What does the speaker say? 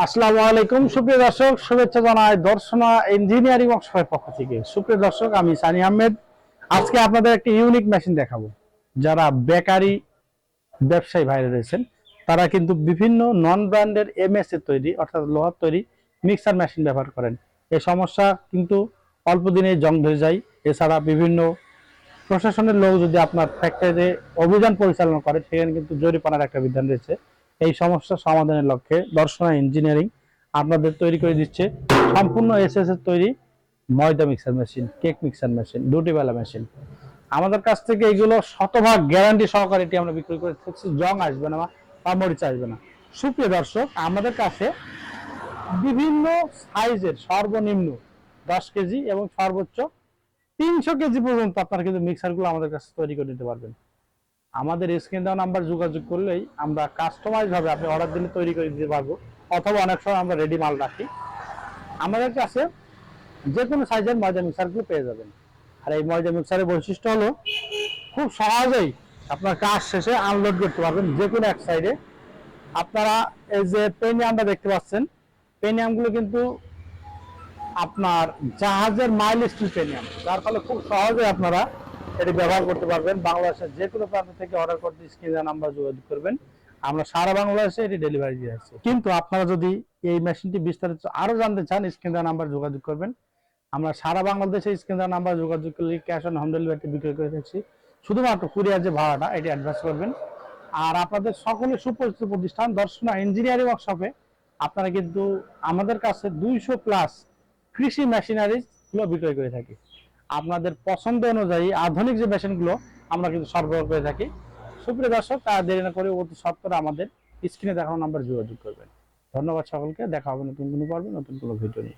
আসসালামু আলাইকুম সুপ্রিয় দর্শক, শুভেচ্ছা জানাই দর্শনা ইঞ্জিনিয়ারিং ওয়ার্কশপের পক্ষ থেকে। সুপ্রিয় দর্শক, আমি সানি আহমেদ। আজকে আপনাদের একটি ইউনিক মেশিন দেখাবো। যারা বেকারি ব্যবসায়ী ভাইরা রয়েছেন, তারা কিন্তু বিভিন্ন নন ব্র্যান্ডের এমএস এর তৈরি অর্থাৎ লোহার তৈরি মিক্সার মেশিন ব্যবহার করেন। এই সমস্যা কিন্তু অল্প দিনে জং ধরে যায়। এছাড়া বিভিন্ন প্রশাসনের লোক যদি আপনার ফ্যাক্টরিতে অভিযান পরিচালনা করে, সেখানে কিন্তু জরিমানার একটা বিধান রয়েছে। এই সমস্যা সমাধানের লক্ষ্যে দর্শনা ইঞ্জিনিয়ারিং আপনাদের তৈরি করে দিচ্ছে সম্পূর্ণ এসএস এর তৈরি ময়দা mixer machine, cake mixer machine, রুটিবেলা মেশিন। আমাদের কাছ থেকে এগুলো শতভাগ গ্যারান্টি সহকারে এটি আমরা বিক্রি করে থাকছি। জং আসবে না বা মরিচ আসবে না। সুপ্রিয় দর্শক, আমাদের কাছে বিভিন্ন সাইজের সর্বনিম্ন 10 কেজি এবং সর্বোচ্চ 300 কেজি পর্যন্ত আপনারা কিন্তু মিক্সারগুলো আমাদের কাছে তৈরি করে নিতে পারবেন। আমাদের স্ক্রিন দেওয়া নাম্বার যোগাযোগ করলেই আমরা কাস্টমাইজ ভাবে আপনি অর্ডার দিলে তৈরি করে দিতে পারবো, অথবা অনেক সময় আমরা রেডি মাল রাখি। আমাদের কাছে যে কোনো সাইজের ময়দা মিক্সারগুলো পেয়ে যাবেন। আর এই ময়দা মিক্সারের বৈশিষ্ট্য হলো খুব সহজেই আপনার কাজ শেষে আনলোড করতে পারবেন যে কোনো এক সাইডে। আপনারা এই যে পেনিয়ামটা দেখতে পাচ্ছেন, পেনিয়ামগুলো কিন্তু আপনার জাহাজের মাইল স্টিল পেনিয়াম, যার ফলে খুব সহজে আপনারা এটি ব্যবহার করতে পারবেন। বাংলাদেশের যে কোনো প্রান্ত থেকে অর্ডার করতে স্ক্রিনে নাম্বার যোগাযোগ করবেন, আমরা সারা বাংলাদেশে এটি ডেলিভারি দিয়ে আসছি। কিন্তু আপনারা যদি এই মেশিনটি বিস্তারিত আরো জানতে চান, স্ক্রিনে নাম্বার যোগাযোগ করবেন। আমরা সারা বাংলাদেশে স্ক্রিনে নাম্বার যোগাযোগ করলে ক্যাশ অন হোম ডেলিভারি বিক্রি করে থাকছি। শুধুমাত্র কুরিয়ার যে ভাড়াটা এটি অ্যাডভান্স করবেন। আর আপনাদের সকলে সুপরিচিত প্রতিষ্ঠান দর্শনা ইঞ্জিনিয়ারিং ওয়ার্কশপে আপনারা কিন্তু আমাদের কাছে 200+ কৃষি মেশিনারিজ গুলো বিক্রয় করে থাকি। আপনাদের পছন্দ অনুযায়ী আধুনিক যে মেশিনগুলো আমরা কিন্তু সরবরাহ করে থাকি। সুপ্রিয় দর্শক, তারা দেরি না করে অতি সত্বর আমাদের স্ক্রিনে দেখানো নাম্বার যোগাযোগ করবেন। ধন্যবাদ সকলকে। দেখা হবে নতুন কোনো পর্বে, নতুন কোনো ভিডিও নিয়ে।